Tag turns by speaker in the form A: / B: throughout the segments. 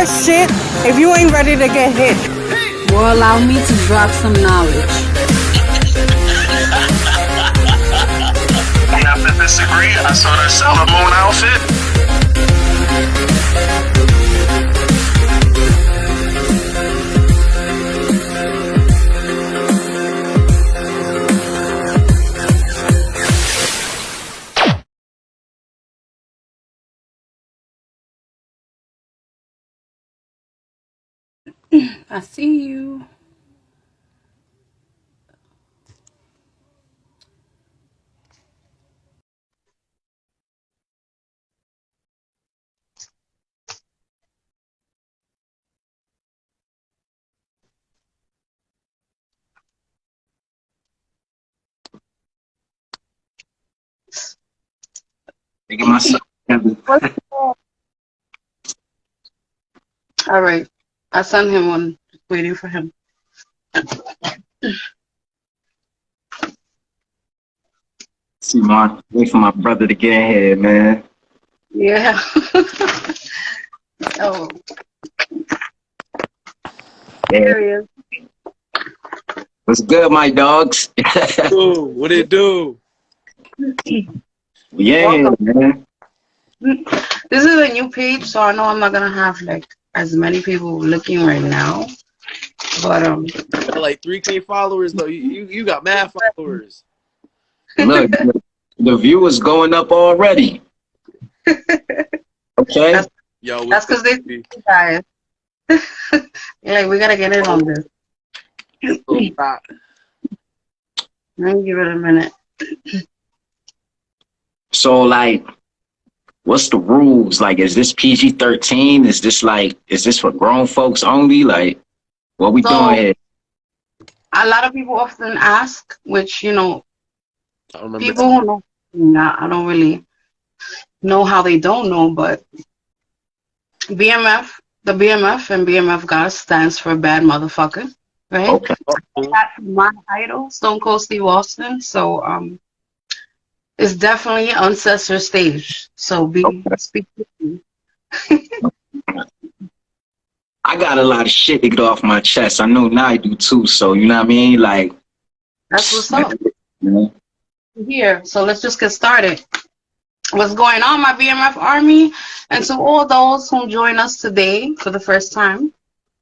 A: start shit if you ain't ready to get hit.
B: Well, allow me to drop some knowledge.
C: We have to disagree. I saw the Sailor Moon outfit.
B: I see you.
C: Making myself.
B: All right. I sent him one. Just waiting for him.
C: See, man, wait for my brother to get in here, man.
B: Yeah. Oh,
C: Yeah.
B: there he is.
C: What's good, my dogs?
D: Ooh, what it do?
C: Yeah, man.
B: This is a new page, so I know I'm not gonna have like as many people looking right now. But
D: Got like 3K followers though. You got mad followers.
C: Look, the view is going up already. Okay.
D: Yo,
B: that's because they see you guys. Like we gotta get in on this.
D: stop.
B: Let me give it a minute.
C: So, like, what's the rules? Like, is this PG-13? Is this for grown folks only? Like, what we doing here?
B: A lot of people often ask, which you know,
D: I don't remember.
B: people who know, nah, I don't really know how they don't know, but BMF, the BMF and BMF God stands for bad motherfucker, right?
C: Okay.
B: That's my idol, Stone Cold Steve Austin. So it's definitely ancestor stage. So speak to me.
C: I got a lot of shit to get off my chest. I know now I do too. So, you know what I mean? Like,
B: That's what's up.
C: You know?
B: Here, so let's just get started. What's going on, my BMF army? And to all those who join us today for the first time,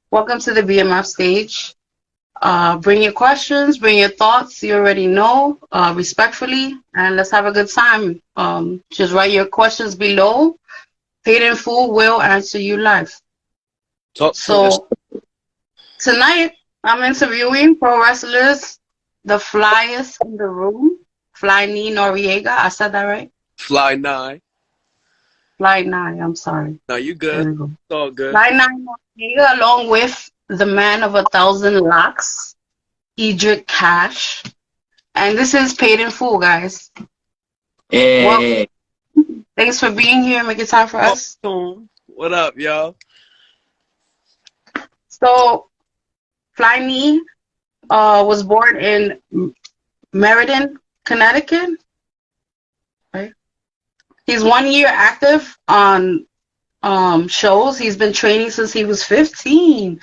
B: welcome to the BMF stage. Bring your questions, bring your thoughts, you already know, respectfully, and let's have a good time. Just write your questions below. Paid in full will answer you live. So tonight, I'm interviewing pro wrestlers, the flyest in the room, Fly Knee Noriega. I said that right?
D: Fly 9.
B: Fly 9, I'm sorry.
D: No, you
B: There
D: good.
B: we go.
D: It's all good.
B: Fly 9 Noriega, along with the man of 1,000 locks, Edric Cash. And this is Paid in Full, guys.
C: Hey.
B: Well, thanks for being here. Make it time for us.
D: What up, y'all?
B: So, Fly Knee was born in Meriden, Connecticut. Right? He's 1 year active on shows. He's been training since he was 15.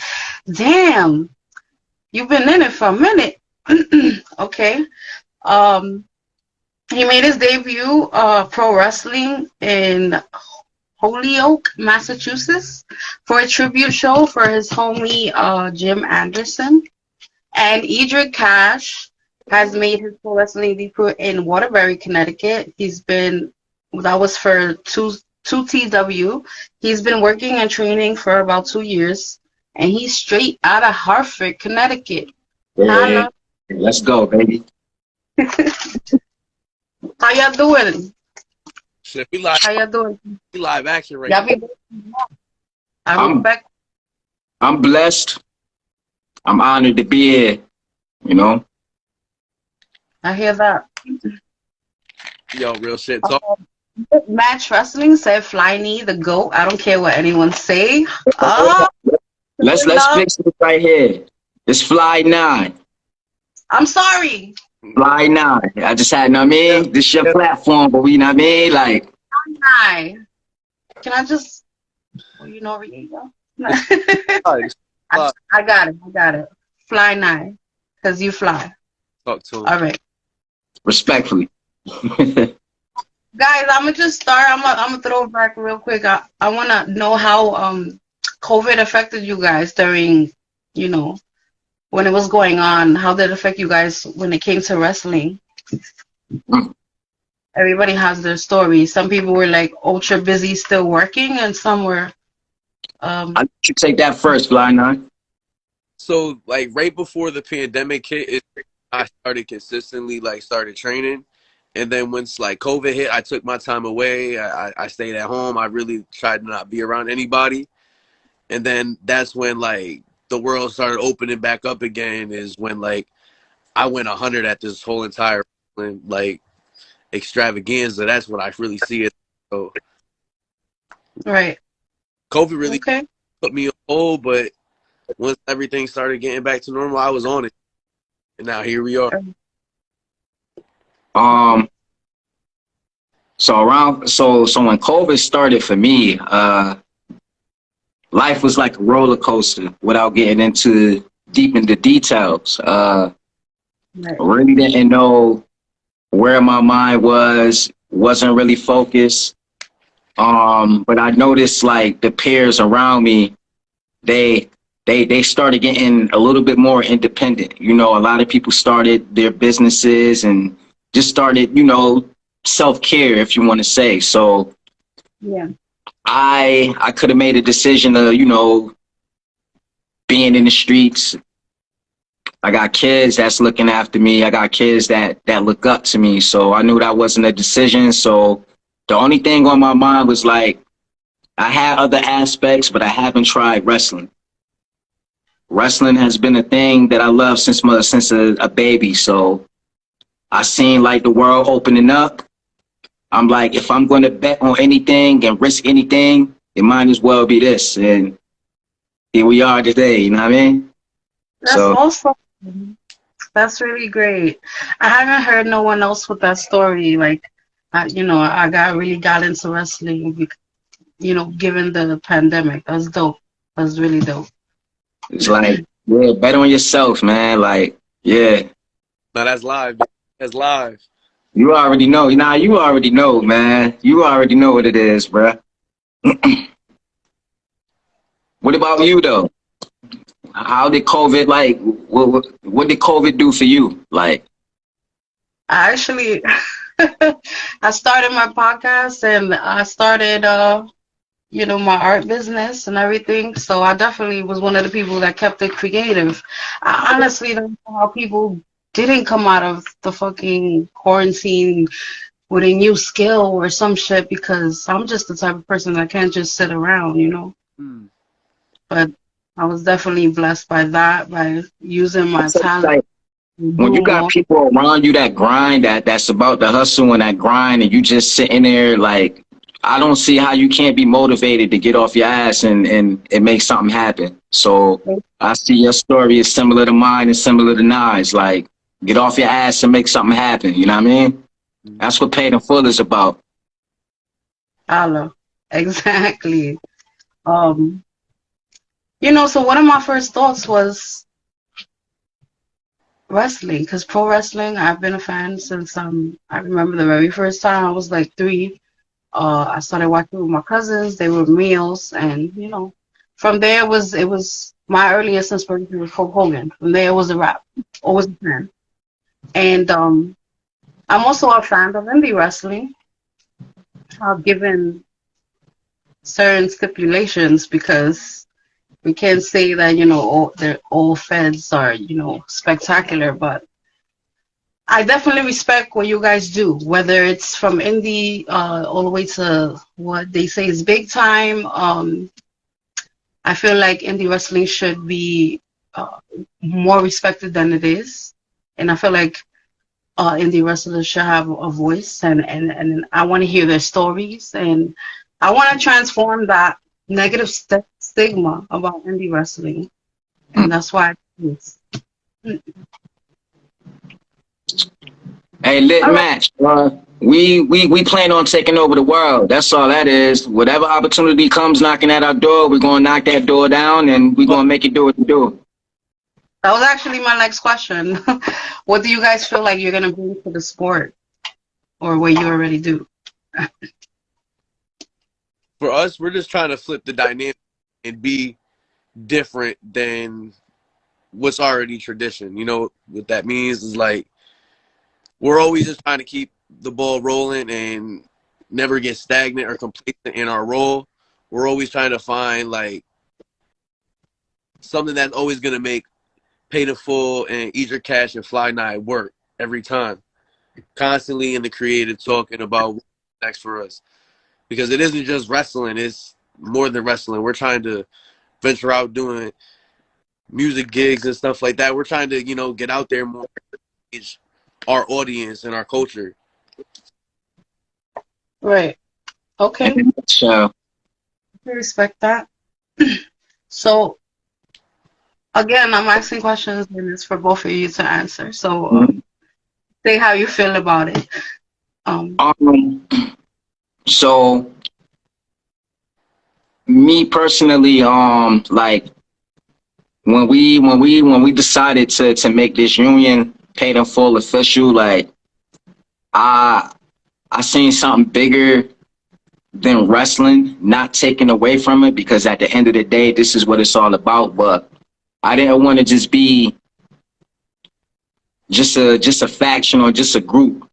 B: Damn, you've been in it for a minute. Okay. He made his debut pro wrestling in Holyoke, Massachusetts, for a tribute show for his homie Jim Anderson. And Edric Cash has made his pro wrestling debut in Waterbury, Connecticut. That was for 2TW. He's been working and training for about 2 years, and he's straight out of Hartford, Connecticut.
C: Yeah. Let's go, baby.
B: How y'all doing?
D: Shit, we live.
B: How y'all doing?
D: We live action right
B: Y'all
D: now.
B: be I respect.
C: I'm blessed. I'm honored to be here. You know?
B: I hear that.
D: Yo, real shit. Talk.
B: Match Wrestling said Fly Knee the GOAT. I don't care what anyone say.
C: Let's fix it right here. It's Fly 9.
B: I'm sorry.
C: Fly 9. I just had, you know what I mean? This your platform, but we, you know what I mean? Like,
B: Hi. Can I just, you know,
D: Nice.
B: I got it. I got it. Fly nine, because you fly.
D: Talk to him.
B: All right.
C: Respectfully.
B: Guys, I'm gonna just start. I'm gonna throw it back real quick. I wanna know how COVID affected you guys during, you know, when it was going on. How did it affect you guys when it came to wrestling? Everybody has their story. Some people were like ultra busy still working, and some were
C: I should take that first, Fly Nine.
D: So like right before the pandemic hit, I started consistently started training. And then once like COVID hit, I took my time away. I stayed at home. I really tried to not be around anybody. And then that's when like the world started opening back up again. Is when like I went 100 at this whole entire like extravaganza. That's when I really see it. So
B: right.
D: COVID really
B: Okay.
D: put me on hold, but once everything started getting back to normal, I was on it. And now here we are.
C: So when COVID started for me, life was like a roller coaster without getting into deep into details.
B: Right.
C: Really didn't know where my mind was, wasn't really focused. But I noticed like the peers around me, they started getting a little bit more independent. You know, a lot of people started their businesses and just started, you know, self-care, if you want to say. So
B: Yeah.
C: I could have made a decision of, you know, being in the streets. I got kids that's looking after me. I got kids that look up to me. So I knew that wasn't a decision. So the only thing on my mind was like, I had other aspects, but I haven't tried wrestling. Wrestling has been a thing that I love since a baby. So I seen like the world opening up. I'm like, if I'm going to bet on anything and risk anything, it might as well be this. And here we are today. You know what I mean?
B: That's awesome. That's really great. I haven't heard no one else with that story. Like, I really got into wrestling, you know, given the pandemic. That's dope. That's really dope.
C: It's like, yeah, bet on yourself, man. Like, yeah.
D: Now that's live. That's live.
C: You already know. You already know, man. You already know what it is, bruh. What about you, though? How did COVID, like, what did COVID do for you? Like,
B: I actually, I started my podcast and I started, you know, my art business and everything. So I definitely was one of the people that kept it creative. I honestly don't know how people didn't come out of the fucking quarantine with a new skill or some shit, because I'm just the type of person that can't just sit around, you know. But I was definitely blessed by that, by using my talent.
C: like, when you got people around you that grind, that's about the hustle and that grind, and you just sitting there, like, I don't see how you can't be motivated to get off your ass and make something happen. So I see your story is similar to mine and similar to Nice. Like, get off your ass and make something happen. You know what I mean? That's what Paid in Full is about.
B: Allah. Exactly. You know, so one of my first thoughts was wrestling, because pro wrestling, I've been a fan since I remember the very first time I was like 3. I started watching with my cousins. They were meals, and you know, from there it was my earliest inspiration was Hulk Hogan. From there it was a rap. Always a fan. And I'm also a fan of indie wrestling, given certain stipulations, because we can't say that, you know, all feds are, you know, spectacular, but I definitely respect what you guys do, whether it's from indie all the way to what they say is big time. I feel like indie wrestling should be more respected than it is, and I feel like indie wrestlers should have a voice, and I want to hear their stories, and I want to transform that negative stigma about indie wrestling, and that's why.
C: Hey, lit match. we plan on taking over the world. That's all that is. Whatever opportunity comes knocking at our door, we're gonna knock that door down and we're gonna make it do what it do.
B: That was actually my next question. What do you guys feel like you're gonna bring to the sport, or what you already do?
D: For us, we're just trying to flip the dynamic and be different than what's already tradition. You know what that means is like we're always just trying to keep the ball rolling and never get stagnant or complacent in our role. We're always trying to find like something that's always gonna make Pay the Full and Eat Your Cash and Fly Night work every time. Constantly in the creative talking about what's next for us. Because it isn't just wrestling, it's more than wrestling. We're trying to venture out doing music gigs and stuff like that. We're trying to, get out there more, reach our audience and our culture.
B: Right. Okay.
C: So
B: I respect that. So again, I'm asking questions and it's for both of you to answer. So say how you feel about it.
C: So me personally, like when we decided to make this union Paid in Full official, like I seen something bigger than wrestling, not taking away from it, because at the end of the day, this is what it's all about. But I didn't want to just be just a faction or just a group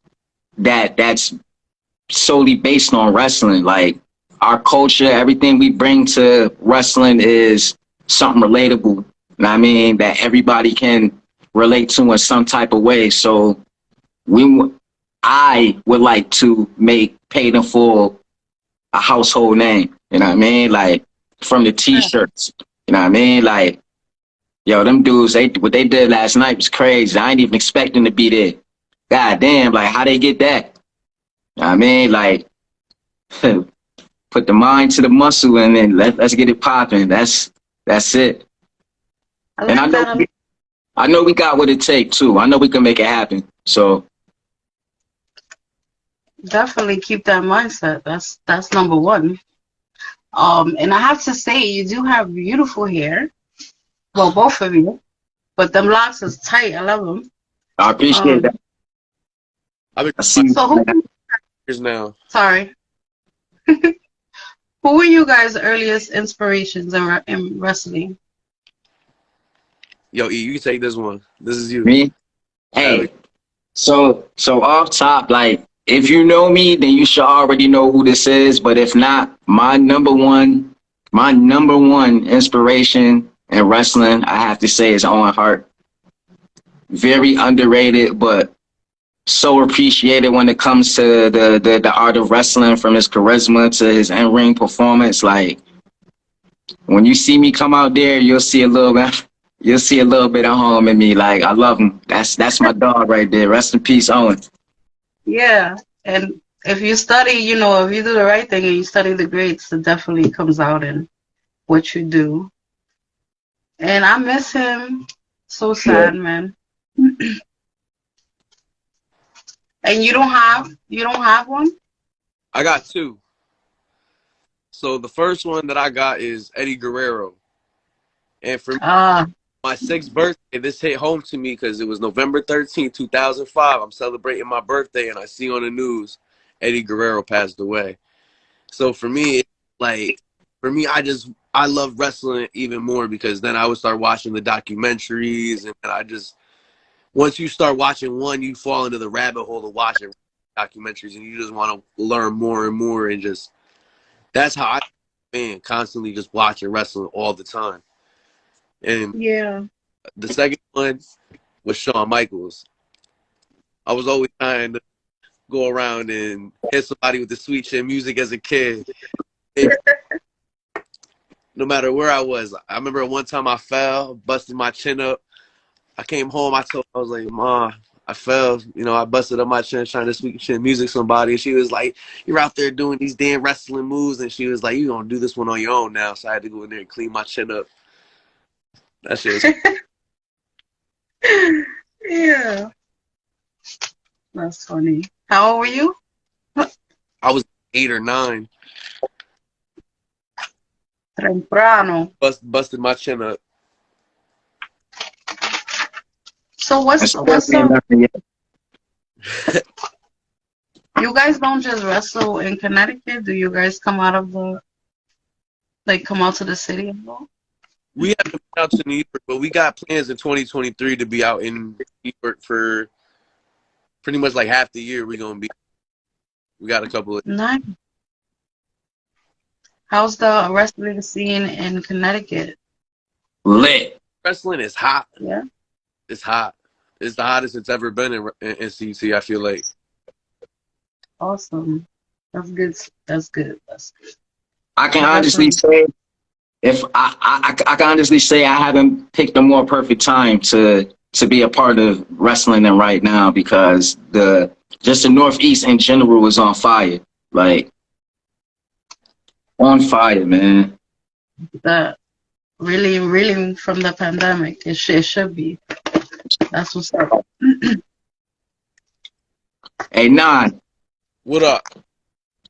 C: that's solely based on wrestling. Like our culture, everything we bring to wrestling is something relatable. I mean, that everybody can relate to in some type of way. So I would like to make Paid in Full a household name. You know what I mean? Like from the T-shirts. You know what I mean? Like, yo, them dudes, what they did last night was crazy. I ain't even expecting to be there. God damn, like how they get that? You know what I mean? Like put the mind to the muscle and then let's get it popping. That's it. And I know we got what it takes too. I know we can make it happen. So
B: definitely keep that mindset. That's number one. And I have to say, you do have beautiful hair. Well, both of you, but them locks is tight. I love them.
C: I appreciate that.
D: I've been
B: So who?
D: years now.
B: Sorry. Who were you guys' earliest inspirations in wrestling?
D: Yo, E, you can take this one. This is you.
C: Me? Hey, so off top, like if you know me, then you should already know who this is. But if not, my number one inspiration in wrestling, I have to say, is Owen Hart. Very underrated, but so appreciated when it comes to the art of wrestling, from his charisma to his in-ring performance. Like when you see me come out there, you'll see a little bit of home in me. Like I love him. That's my dog right there. Rest in peace, Owen.
B: Yeah, and if you study, if you do the right thing and you study the greats, it definitely comes out in what you do. And I miss him. So sad, man. And you don't have one?
D: I got two. So the first one that I got is Eddie Guerrero. And for me, my 6th birthday, this hit home to me because it was November 13th, 2005. I'm celebrating my birthday, and I see on the news Eddie Guerrero passed away. So for me, I love wrestling even more because then I would start watching the documentaries, and once you start watching one, you fall into the rabbit hole of watching documentaries, and you just want to learn more and more, and just that's how I've been constantly just watching wrestling all the time. And the second one was Shawn Michaels. I was always trying to go around and hit somebody with the sweet chin music as a kid. No matter where I was. I remember one time I fell, busted my chin up. I came home, I was like, "Ma, I fell. I busted up my chin trying to sweet chin music somebody." And she was like, "You're out there doing these damn wrestling moves." And she was like, "You're going to do this one on your own now." So I had to go in there and clean my chin up. That shit was
B: Yeah. That's funny. How old were you?
D: 8 or 9.
B: Temprano.
D: Busted my chin up.
B: So what's the? You guys don't just wrestle in Connecticut? Do you guys come out of come out to the city and all?
D: We haven't been out to New York, but we got plans in 2023 to be out in New York for pretty much like half the year. We got a couple of.
B: Nice. How's the wrestling scene in Connecticut?
C: Lit.
D: Wrestling is hot.
B: Yeah.
D: It's hot. It's the hottest it's ever been in CT, I feel like.
B: Awesome. That's good. That's good. That's good.
C: I can honestly say, I can honestly say I haven't picked a more perfect time to be a part of wrestling than right now, because just the Northeast in general is on fire. Like, on fire, man.
B: That really, really from the pandemic, it should be. That's what's up.
C: Hey, Nine.
D: What up?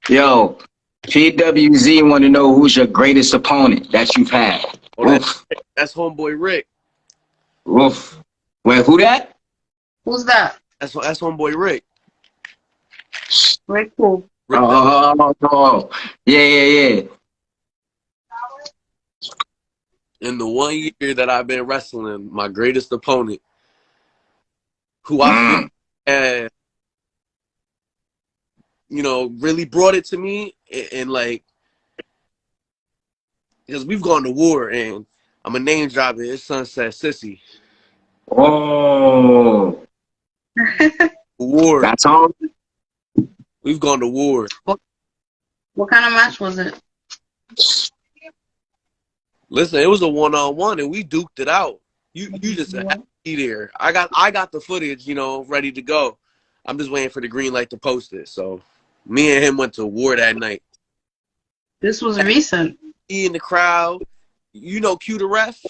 C: Yo, PWZ want to know who's your greatest opponent that you've had.
D: Oh, that's homeboy Rick.
C: Oof. Wait, who that?
B: Who's that?
D: That's homeboy Rick.
B: Rick who?
D: Rick
C: Oh, yeah.
D: In the 1 year that I've been wrestling, my greatest opponent, who I feel had, really brought it to me, and like, because we've gone to war, and I'm a name dropper. His son said Sissy.
C: Oh.
D: War.
C: That's all?
D: We've gone to war.
B: What kind of match was it?
D: Listen, it was a 1-on-1, and we duked it out. You just had to be there. I got the footage, ready to go. I'm just waiting for the green light to post it. So me and him went to war that night.
B: This was recent.
D: E in the crowd. Q the ref?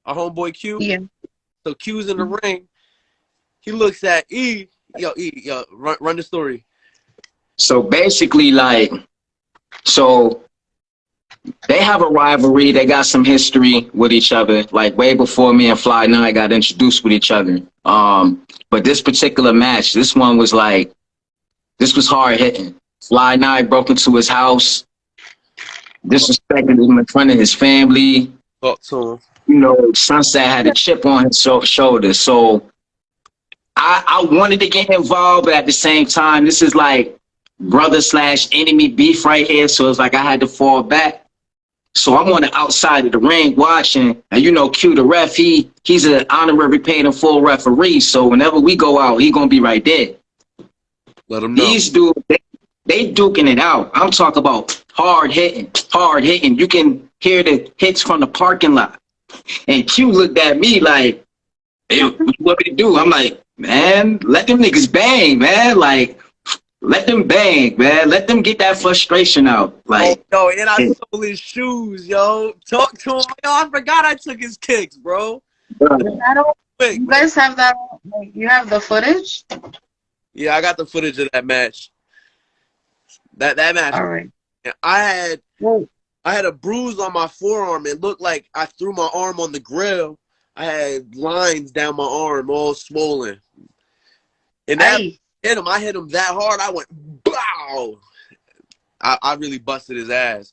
D: Our homeboy Q?
B: Yeah.
D: So Q's in the ring. He looks at E. Yo, run the story.
C: So basically, they have a rivalry. They got some history with each other, like way before me and Fly Nine got introduced with each other. But this particular match, this was hard hitting. Fly Nine broke into his house, disrespected him in front of his family.
D: Talk to him.
C: Sunset had a chip on his shoulder. So I wanted to get involved, but at the same time, this is like brother/enemy beef right here. So it's like I had to fall back. So I'm on the outside of the ring watching, and Q the ref, he's an honorary paid in full referee. So whenever we go out, he gonna be right there.
D: Let him know.
C: These dudes, they duking it out. I'm talking about hard hitting. You can hear the hits from the parking lot. And Q looked at me like, hey, what you want me to do? I'm like, man, let them niggas bang, man. Like, let them bang, man. Let them get that frustration out. Like,
D: yo, and I stole his shoes, yo. Talk to him. Yo, I forgot I took his kicks, bro.
B: You guys have that? You have the footage?
D: Yeah, I got the footage of that match. That match.
B: All right.
D: I had a bruise on my forearm. It looked like I threw my arm on the grill. I had lines down my arm, all swollen. And that hit him. I hit him that hard. I went, bow. I really busted his ass.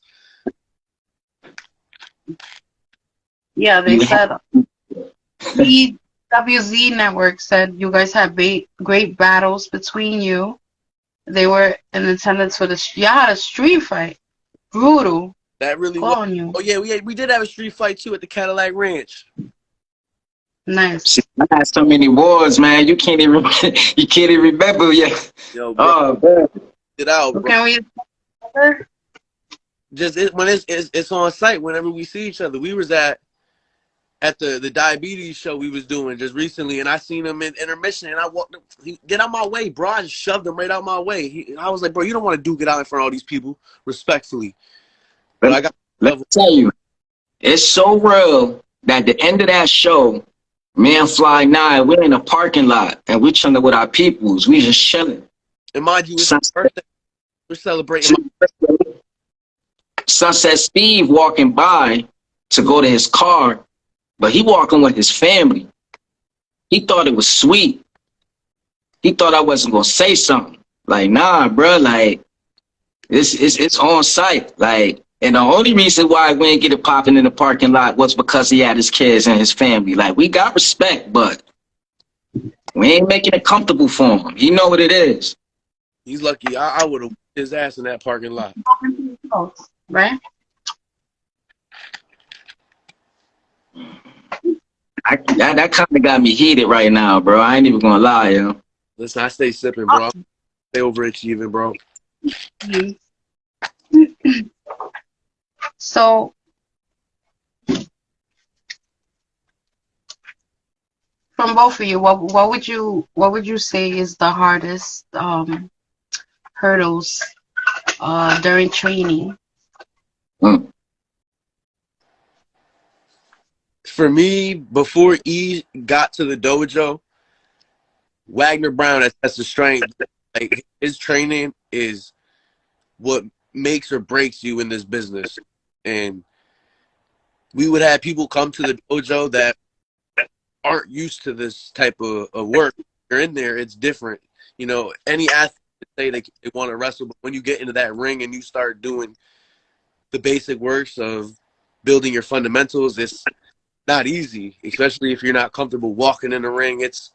B: Yeah, they said the WZ network said you guys had great battles between you. They were in attendance for a street fight. Brutal.
D: That really was.
B: You.
D: Oh yeah, we did have a street fight too at the Cadillac Ranch.
B: Nice.
C: I had so many wars, man. You can't even remember. Yeah.
D: Yo, bro.
C: Oh, man.
D: Get out, bro.
B: Can we?
D: When it's on site. Whenever we see each other, we was at the diabetes show we was doing just recently, and I seen him in intermission, and I walked. Get out my way, bro. I just shoved him right out my way. I was like, bro, you don't want to duke it out in front of all these people, respectfully. But let me tell you, it's so real that at the end of that show, me and Fly Nine, we're in a parking lot and we're chilling with our peoples. We just chilling. And mind you, it's his birthday. We're celebrating.
C: Sunset Steve walking by to go to his car, but he walking with his family. He thought it was sweet. He thought I wasn't gonna say something. Like, nah, bro, like it's on site. Like, and the only reason why we didn't get it popping in the parking lot was because he had his kids and his family. Like, we got respect, but we ain't making it comfortable for him. You know what it is.
D: He's lucky. I would have whipped his ass in that parking lot.
B: Right?
C: That kind of got me heated right now, bro. I ain't even gonna lie, yo.
D: Listen, I stay sipping, bro. I stay overachieving, bro.
B: So, from both of you, what would you say is the hardest hurdles during training?
D: For me, before E got to the dojo, Wagner Brown has the strength. Like, his training is what makes or breaks you in this business. And we would have people come to the dojo that aren't used to this type of work. You're in there, it's different. You know, any athlete say they want to wrestle, but when you get into that ring and you start doing the basic works of building your fundamentals, it's not easy, especially if you're not comfortable walking in the ring. It's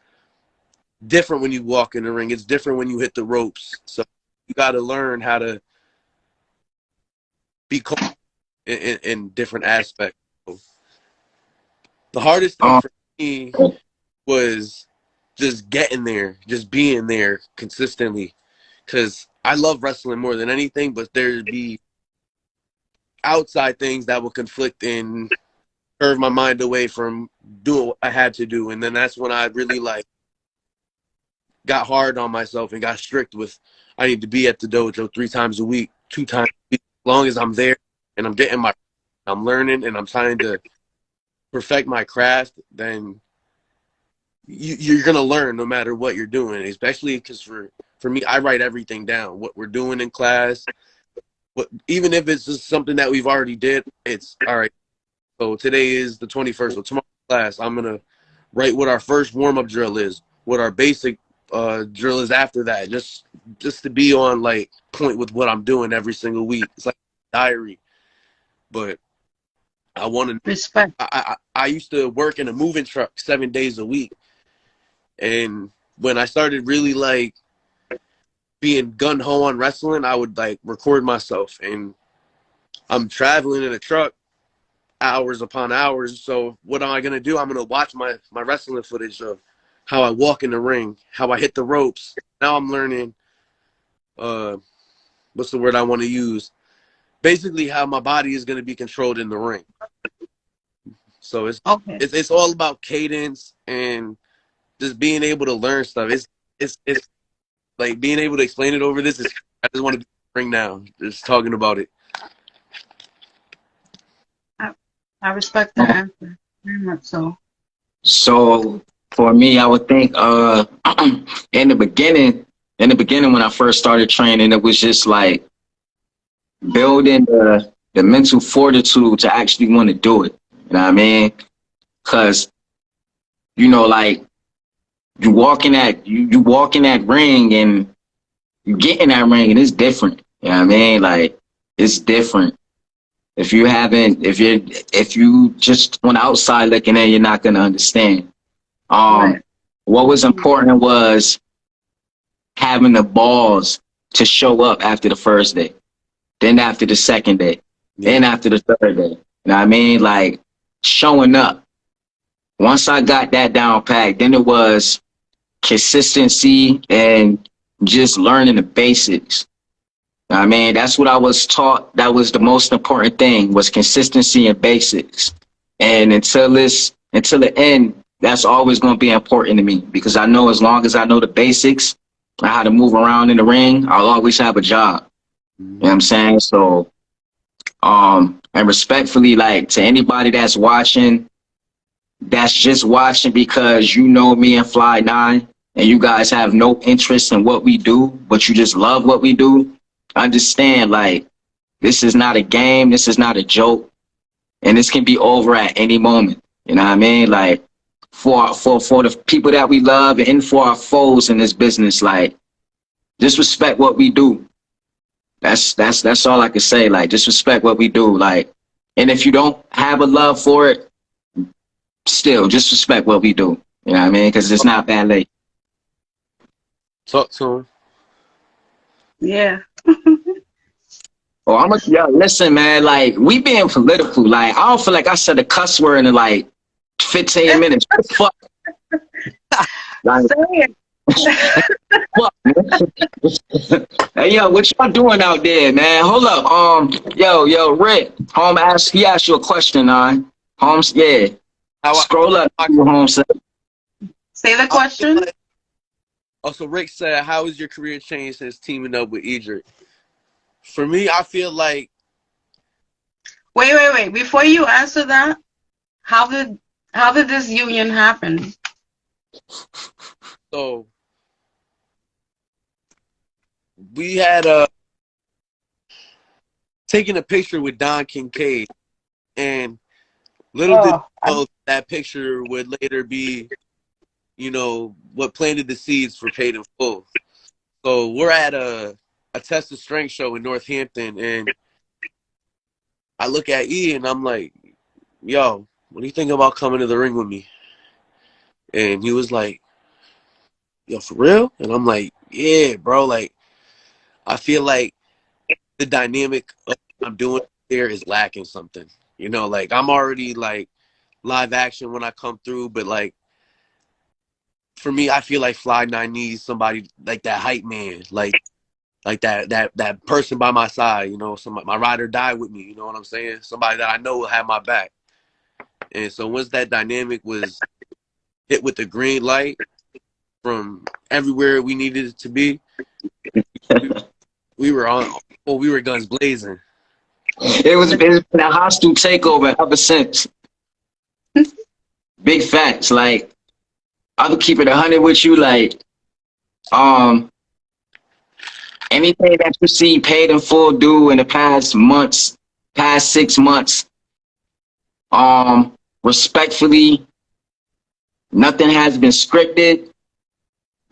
D: different when you walk in the ring. It's different when you hit the ropes. So you got to learn how to be comfortable in different aspects. The hardest thing for me was just getting there, just being there consistently, because I love wrestling more than anything, but there'd be outside things that would conflict and curve my mind away from doing what I had to do. And then that's when I really got hard on myself and got strict with, I need to be at the dojo 3 times a week, 2 times a week. As long as I'm there and I'm learning and I'm trying to perfect my craft, then you're going to learn no matter what you're doing, especially because for me, I write everything down, what we're doing in class. Even if it's just something that we've already did, it's all right. So today is the 21st. So tomorrow class, I'm going to write what our first warm-up drill is, what our basic drill is after that, just to be on point with what I'm doing every single week. It's like a diary. But I want to
B: respect.
D: I used to work in a moving truck 7 days a week. And when I started really being gun-ho on wrestling, I would record myself, and I'm traveling in a truck hours upon hours. So what am I going to do? I'm going to watch my wrestling footage of how I walk in the ring, how I hit the ropes. Now I'm learning, what's the word I want to use? Basically how my body is going to be controlled in the ring. So it's all about cadence and just being able to learn stuff. It's like being able to explain it over this. I just want to be in the ring now, just talking about it.
B: I respect the answer very much.
C: So for me, I would think in the beginning when I first started training, it was just building the mental fortitude to actually want to do it. You know what I mean? Because you walk in that ring and you get in that ring and it's different. You know what I mean? It's different. If you just on the outside looking in, you're not gonna understand.
B: Right.
C: What was important was having the balls to show up after the first day, then after the second day, then after the third day. You know what I mean? Showing up. Once I got that down packed, then it was consistency and just learning the basics. I mean, that's what I was taught. That was the most important thing, was consistency and basics. And until the end, that's always going to be important to me, because I know as long as I know the basics and how to move around in the ring, I'll always have a job. You know what I'm saying? So, and respectfully, to anybody that's watching, that's just watching because you know me and Fly 9, and you guys have no interest in what we do, but you just love what we do, understand, like, this is not a game, this is not a joke, and this can be over at any moment. You know what I mean? Like, for the people that we love and for our foes in this business, like, just respect what we do. That's all I can say. Like, just respect what we do. Like, and if you don't have a love for it, still just respect what we do. You know what I mean? Because it's not ballet.
D: Talk to him.
B: Yeah.
C: Oh, yo, listen, man. Like, we being political. Like, I don't feel like I said a cuss word in like 15 minutes. What the fuck? Like,
B: Say it.
C: fuck, man. Hey, yo, what y'all doing out there, man? Hold up. Yo, Rick. He asked you a question, Holmes, yeah. Scroll up, Holmes.
B: Say the question.
D: Also, Rick said, how has your career changed since teaming up with Edric? For me, I feel like...
B: Wait. Before you answer that, how did this union happen?
D: So, we had taken a picture with Don Kincaid, and little did we know that picture would later be, you know, what planted the seeds for Paid in Full. So we're at a Test of Strength show in Northampton, and I look at E and I'm like, yo, what do you think about coming to the ring with me? And he was like, yo, for real? And I'm like, yeah, bro. Like, I feel like the dynamic of what I'm doing there is lacking something. You know, like, I'm already like live action when I come through, but like, for me, I feel like Fly 9 needs somebody like that hype man, like that person by my side, you know, somebody, my ride or die with me, you know what I'm saying? Somebody that I know will have my back. And so once that dynamic was hit with the green light from everywhere we needed it to be, we were guns blazing.
C: It was been a hostile takeover ever since. Big facts. Like, I would keep it 100 with you. Like, anything that you see Paid in Full do in the past 6 months, respectfully, nothing has been scripted.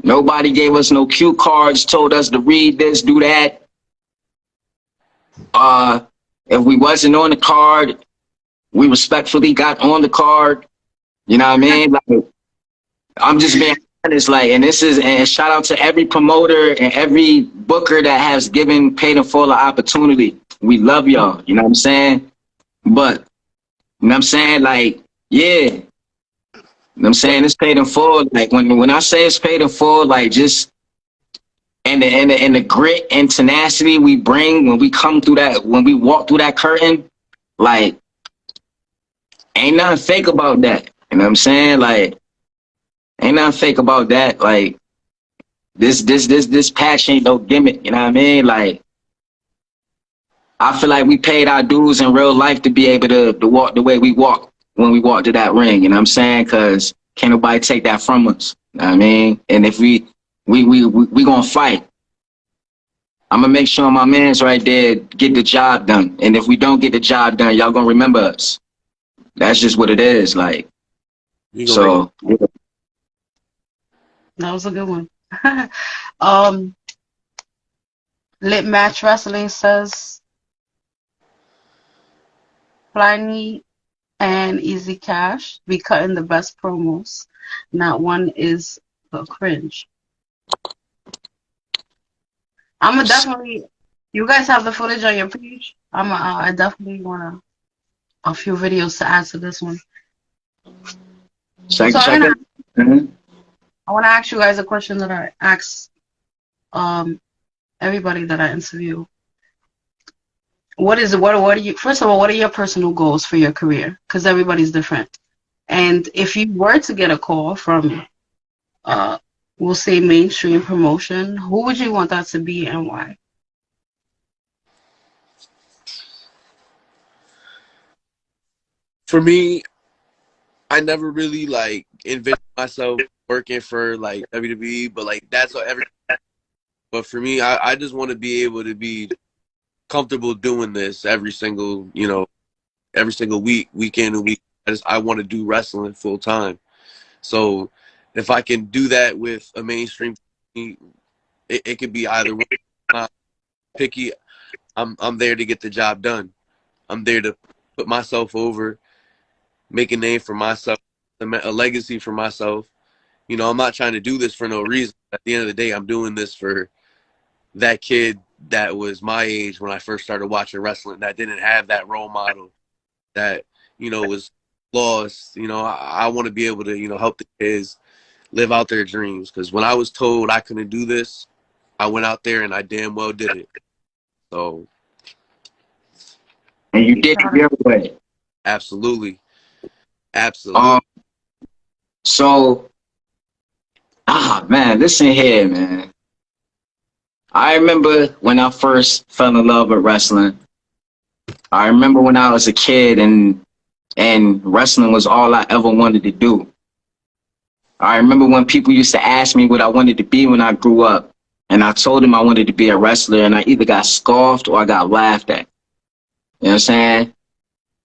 C: Nobody gave us no cue cards, told us to read this, do that. If we wasn't on the card, we respectfully got on the card. You know what I mean? Like, I'm just being honest, like, and shout out to every promoter and every booker that has given Paid in Full an opportunity. We love y'all, you know what I'm saying? But, you know what I'm saying? Like, yeah. You know what I'm saying? It's Paid in Full. Like, when I say it's Paid in Full, like, just and the grit and tenacity we bring when we walk through that curtain, like, ain't nothing fake about that. You know what I'm saying? Like, ain't nothing fake about that. Like, this patch ain't no gimmick. You know what I mean? Like, I feel like we paid our dues in real life to be able to walk the way we walk when we walk to that ring. You know what I'm saying? Because can't nobody take that from us. You know what I mean? And if we gonna fight. I'm gonna make sure my man's right there get the job done. And if we don't get the job done, y'all gonna remember us. That's just what it is. Like, so. Yeah.
B: That was a good one. Lit Match Wrestling says Pliny and Easy Cash be cutting the best promos. Not one is a cringe. I'm definitely. You guys have the footage on your page. I definitely want a few videos to add to this one.
C: Check
B: I
C: it. Mm-hmm.
B: want to ask you guys a question that I ask everybody that I interview. What are you, first of all, what are your personal goals for your career? Because everybody's different. And if you were to get a call from, we'll say, mainstream promotion, who would you want that to be and why?
D: For me, I never really like envisioned myself working for like WWE, but like that's what But for me, I just want to be able to be comfortable doing this every single, every single week, weekend and week. I want to do wrestling full time. So if I can do that with a mainstream, it could be either one. I'm not picky. I'm there to get the job done. I'm there to put myself over, make a name for myself, a legacy for myself. I'm not trying to do this for no reason. At the end of the day, I'm doing this for that kid that was my age when I first started watching wrestling, that didn't have that role model, that, was lost. I want to be able to, help the kids live out their dreams. Because when I was told I couldn't do this, I went out there and I damn well did it. So.
C: And you did it your way.
D: Absolutely. Absolutely.
C: So, man, listen here, man. I remember when I first fell in love with wrestling. I remember when I was a kid and wrestling was all I ever wanted to do. I remember when people used to ask me what I wanted to be when I grew up, and I told them I wanted to be a wrestler, and I either got scoffed or I got laughed at. You know what I'm saying?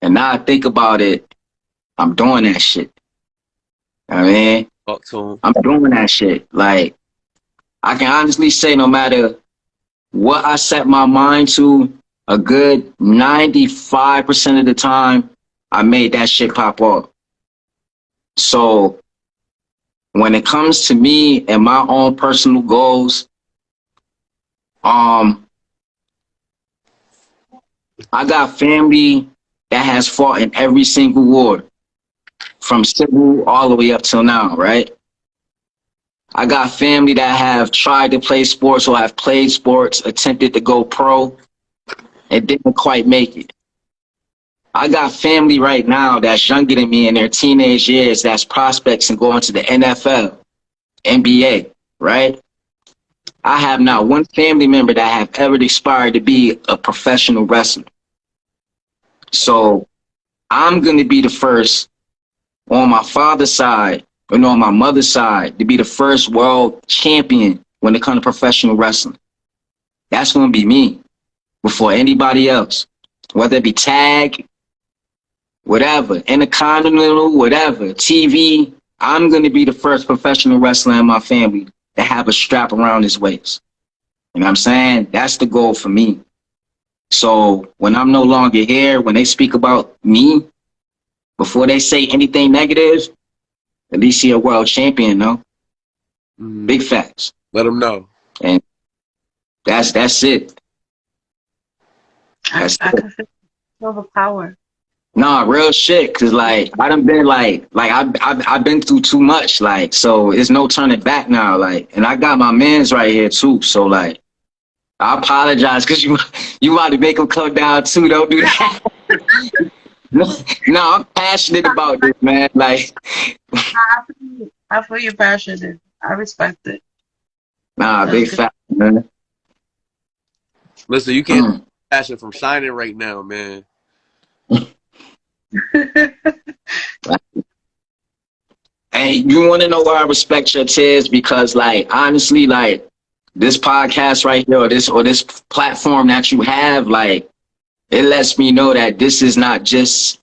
C: And now I think about it, I'm doing that shit. I mean, I'm doing that shit. Like, I can honestly say no matter what I set my mind to, a good 95% of the time, I made that shit pop off. So when it comes to me and my own personal goals, I got family that has fought in every single war, from civil all the way up till now, right? I got family that have tried to play sports or have played sports, attempted to go pro, and didn't quite make it. I got family right now that's younger than me in their teenage years that's prospects and going to the NFL, NBA, right? I have not one family member that have ever aspired to be a professional wrestler. So I'm going to be the first on my father's side and on my mother's side to be the first world champion when it comes to professional wrestling. That's going to be me before anybody else, whether it be tag, whatever, intercontinental, whatever, TV. I'm going to be the first professional wrestler in my family to have a strap around his waist. You know what I'm saying? That's the goal for me. So when I'm no longer here, when they speak about me, before they say anything negative, at least he a world champion, no? Big facts.
D: Let them know.
C: And that's it.
B: I can feel the power.
C: Nah, real shit. Cause like I done been I've been through too much. Like, so it's no turning back now. Like, and I got my mans right here too. So like, I apologize because you about to make them come down too. Don't do that. No, I'm passionate about this, man. Like,
B: I feel you're passionate. I respect it.
C: Nah, big fact, man.
D: Listen, you can't passion from shining right now, man.
C: Hey, you want to know why I respect your tears? Because, like, honestly, like, this podcast right here, or this platform that you have, like, it lets me know that this is not just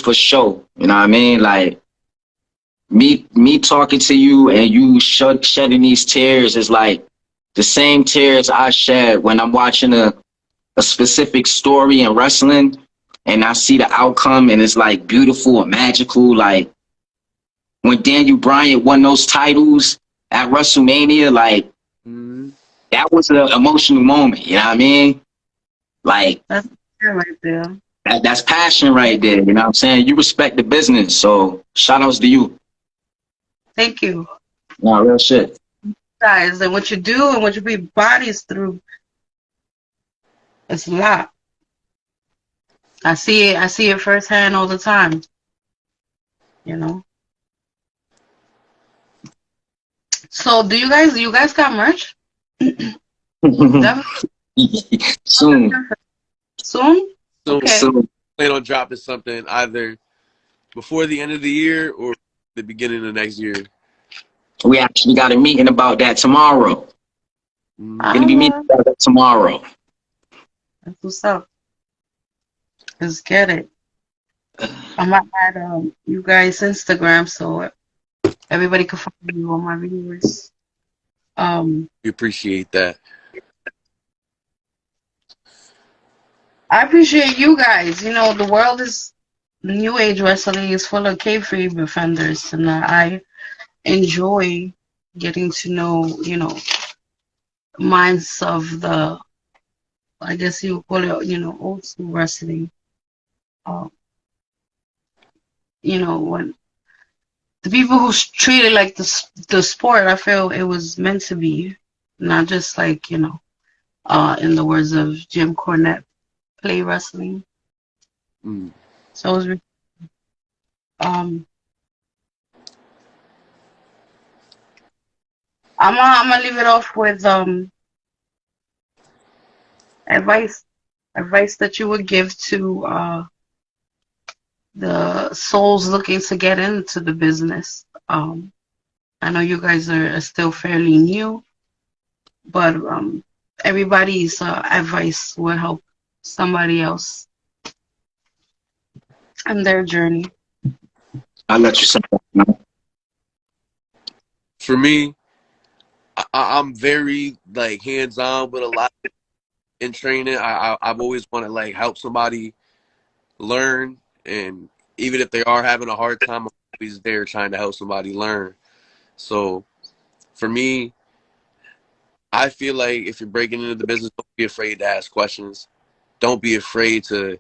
C: for show. You know what I mean? Like, me talking to you and you shedding these tears is like the same tears I shed when I'm watching a specific story in wrestling and I see the outcome and it's like beautiful and magical. Like when Daniel Bryan won those titles at WrestleMania, like that was an emotional moment. You know what I mean? Like
B: that's right there.
C: That's passion right there. You know what I'm saying? You respect the business, so shout outs to you.
B: Thank you.
C: No, real shit.
B: Guys, and what you do and what you put bodies through, it's a lot. I see it firsthand all the time. You know. So do you guys got merch?
C: Soon.
B: Soon? Okay.
C: Soon.
D: Plan on dropping something either before the end of the year or the beginning of next year.
C: We actually got a meeting about that tomorrow. Gonna be meeting about that tomorrow.
B: That's what's up. Let's get it. I'm gonna add you guys Instagram so everybody can follow you, all my viewers.
D: We appreciate that.
B: I appreciate you guys. You know, the world is new age wrestling is full of kayfabe offenders, and I enjoy getting to know, you know, minds of the, I guess you would call it, you know, old school wrestling. Um, you know, when the people who treat it like the sport, I feel it was meant to be, not just like, you know, in the words of Jim Cornette, play wrestling.
D: Mm.
B: So it was, um, I'm gonna leave it off with advice that you would give to the souls looking to get into the business. I know you guys are still fairly new, but everybody's advice will help somebody else in their journey.
C: I'll let you say that.
D: For me, I'm very like hands-on with a lot in training. I've always wanted to like help somebody learn, and even if they are having a hard time, I'm always there trying to help somebody learn. So for me, I feel like if you're breaking into the business, don't be afraid to ask questions. Don't be afraid to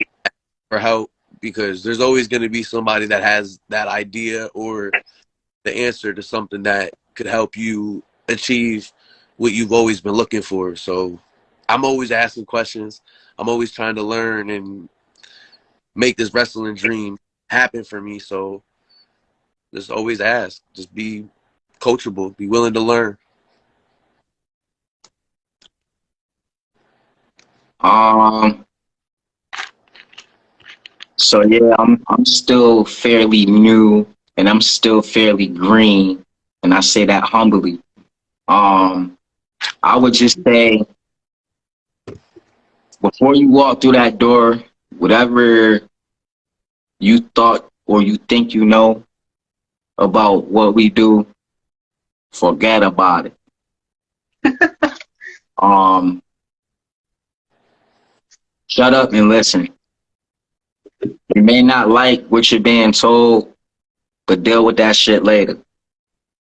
D: ask for help, because there's always going to be somebody that has that idea or the answer to something that could help you achieve what you've always been looking for. So I'm always asking questions. I'm always trying to learn and make this wrestling dream happen for me. So just always ask. Just be coachable. Be willing to learn.
C: Um. So yeah, I'm still fairly new, and I'm still fairly green, and I say that humbly. Um. I would just say, before you walk through that door, whatever you thought or you think you know about what we do, forget about it. Um, Shut up and listen. You may not like what you're being told, but deal with that shit later.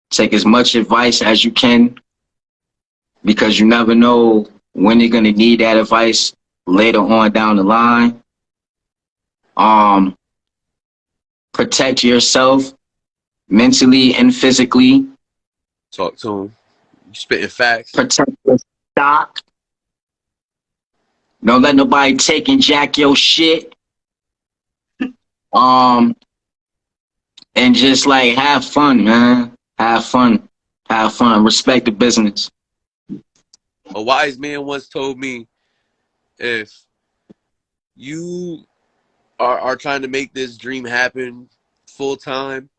C: Take as much advice as you can, because you never know when you're gonna need that advice later on down the line. Um, Protect yourself mentally and physically.
D: Talk to them. You spitting facts.
C: Protect your stock. Don't let nobody take and jack your shit. Um, and just like have fun, man. Have fun. Have fun. Respect the business.
D: A wise man once told me, if you are trying to make this dream happen full time,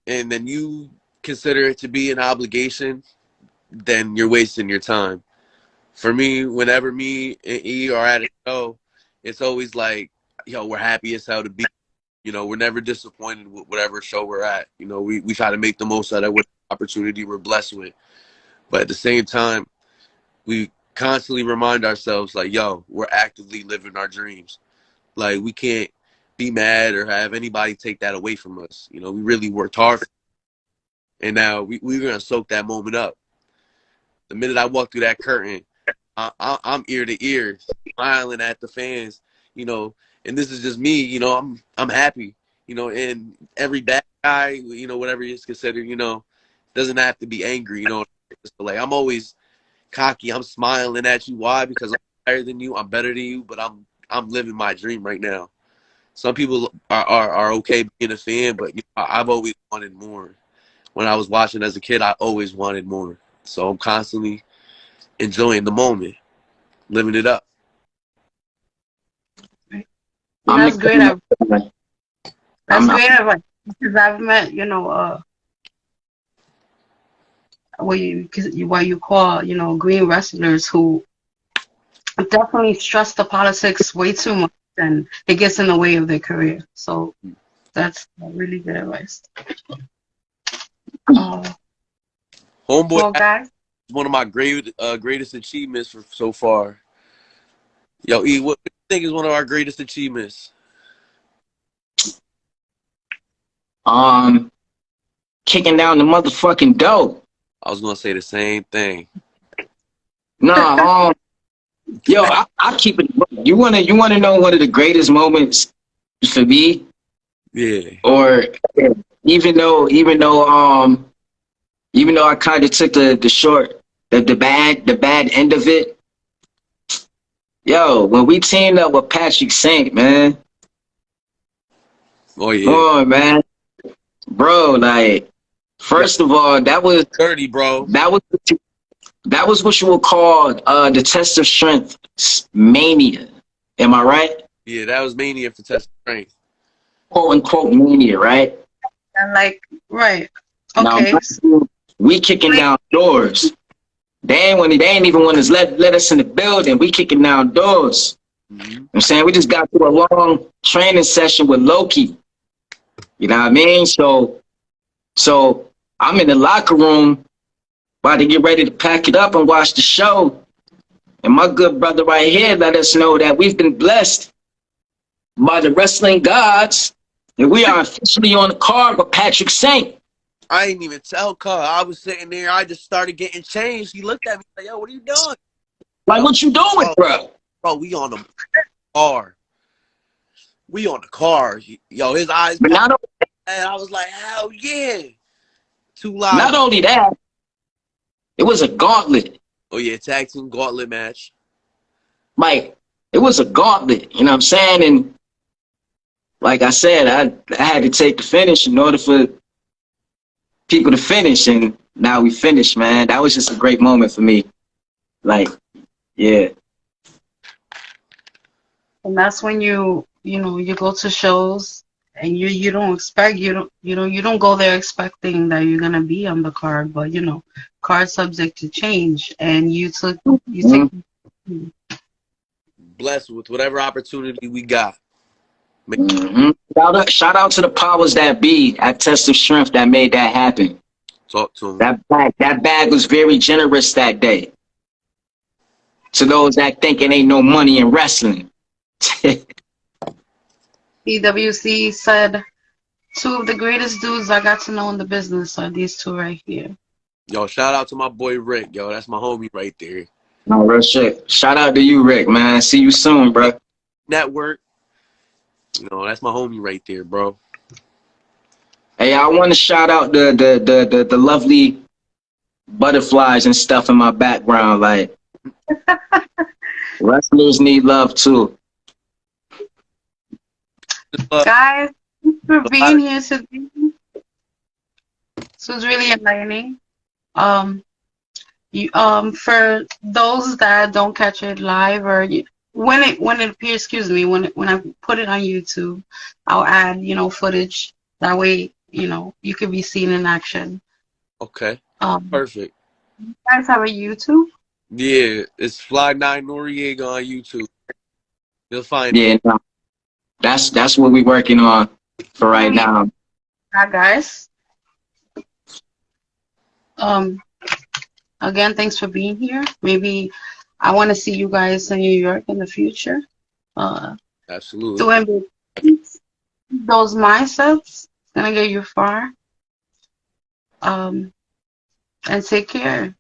D: and then you consider it to be an obligation, then you're wasting your time. For me, whenever me and E are at a show, it's always like, yo, we're happy as hell to be. You know, we're never disappointed with whatever show we're at. You know, we try to make the most out of what opportunity we're blessed with. But at the same time, we constantly remind ourselves, like, yo, we're actively living our dreams. Like, we can't be mad or have anybody take that away from us. You know, we really worked hard for it, and now we're going to soak that moment up. The minute I walk through that curtain, I'm ear to ear, smiling at the fans, you know, and this is just me, you know, I'm happy, you know, and every bad guy, you know, whatever is considered, you know, doesn't have to be angry, you know. Like, I'm always cocky, I'm smiling at you. Why? Because I'm higher than you, I'm better than you, but I'm living my dream right now. Some people are okay being a fan, but you know, I've always wanted more. When I was watching as a kid, I always wanted more. So I'm constantly enjoying the moment, living it up.
C: I'm
B: That's great.
C: the
B: That's
C: I'm
B: great advice because I've met, you know, what you call, green wrestlers who definitely stress the politics way too much, and it gets in the way of their career. So that's really good advice.
D: Homeboy,
B: Well, guys,
D: one of my greatest achievements so far. Yo, E, what do you think is one of our greatest achievements?
C: Kicking down the motherfucking door.
D: I was gonna say the same thing.
C: No, yo, I keep it. You wanna know one of the greatest moments for me?
D: Yeah.
C: Or even though I kind of took the bad end of it. Yo, when we teamed up with Patrick Saint, man.
D: Oh yeah.
C: Come on, man. Bro, like, first of all, that was
D: 30, bro.
C: That was what you would call the test of strength mania. Am I right?
D: Yeah, that was mania for test of strength.
C: Quote unquote mania, right?
B: and right. Okay.
C: Now, we kicking down doors. They ain't even want to let us in the building. We kicking down doors.
D: Mm-hmm.
C: I'm saying we just got through a long training session with Loki. You know what I mean? So I'm in the locker room about to get ready to pack it up and watch the show. And my good brother right here let us know that we've been blessed by the wrestling gods, and we are officially on the card with Patrick Saint.
D: I didn't even tell Carl. I was sitting there. I just started getting changed. He looked at me like, yo, what are you doing?
C: Like, what you doing, bro?
D: Bro, we on the car. We on the car. Yo, his eyes.
C: But not
D: and I was like, hell yeah. Too loud.
C: Not only that, it was a gauntlet.
D: Oh, yeah, tag team gauntlet match.
C: Like, it was a gauntlet, you know what I'm saying? And like I said, I had to take the finish in order for people to finish, and now we finished, man. That was just a great moment for me. Like, yeah.
B: And that's when you go to shows and you don't expect you don't go there expecting that you're gonna be on the card, but card subject to change, and you take
D: blessed with whatever opportunity we got.
C: Mm-hmm. Shout out to the powers that be at Test of Strength that made that happen.
D: Talk to him.
C: That bag was very generous that day. To those that think it ain't no money in wrestling.
B: PWC said 2 of the greatest dudes I got to know in the business are these 2 right here.
D: Yo, shout out to my boy Rick. Yo, that's my homie right there.
C: No, real shit. Shout out to you, Rick, man. See you soon, bro.
D: Network. That's my homie right there, bro.
C: Hey, I want to shout out the lovely butterflies and stuff in my background. Like, wrestlers need love too.
B: Guys, thanks for being here today. This was really enlightening. For those that don't catch it live, or when it appears, when I put it on YouTube, I'll add footage. That way, you can be seen in action.
D: Okay. Perfect.
B: You guys have a YouTube?
D: Yeah, it's Fly9 Noriega on YouTube. You'll find
C: it. No, that's what we're working on for right now.
B: Hi, guys. Again, thanks for being here. Maybe I want to see you guys in New York in the future.
D: Absolutely.
B: Doing those mindsets, it's gonna get you far. And take care.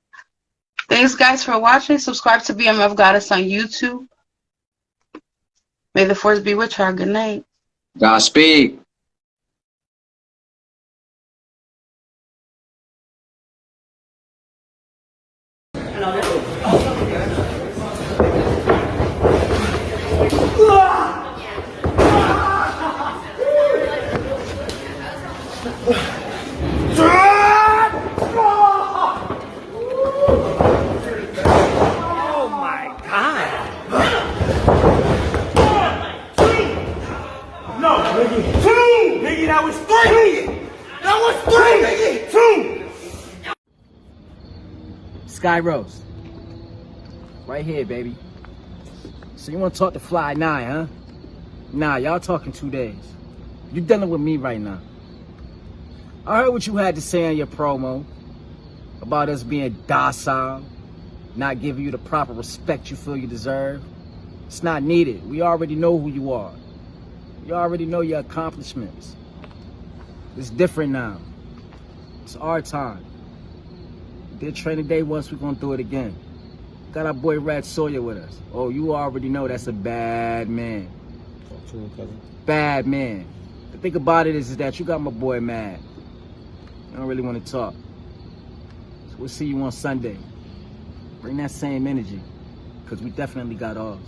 B: Thanks, guys, for watching. Subscribe to BMF Goddess on YouTube. May the force be with you. Good night.
C: Godspeed.
E: That was 3! That was 3! 2! Sky Rose. Right here, baby. So you want to talk to Fly 9, huh? Nah, y'all talking 2 days. You dealing with me right now. I heard what you had to say in your promo about us being docile, not giving you the proper respect you feel you deserve. It's not needed. We already know who you are. We already know your accomplishments. It's different now. It's our time. We did training day once, we're gonna do it again. Got our boy Red Sawyer with us. Oh, you already know that's a bad man.
F: Talk to him, cousin.
E: Bad man. The thing about it is that you got my boy mad. I don't really want to talk. So we'll see you on Sunday. Bring that same energy, because we definitely got ours.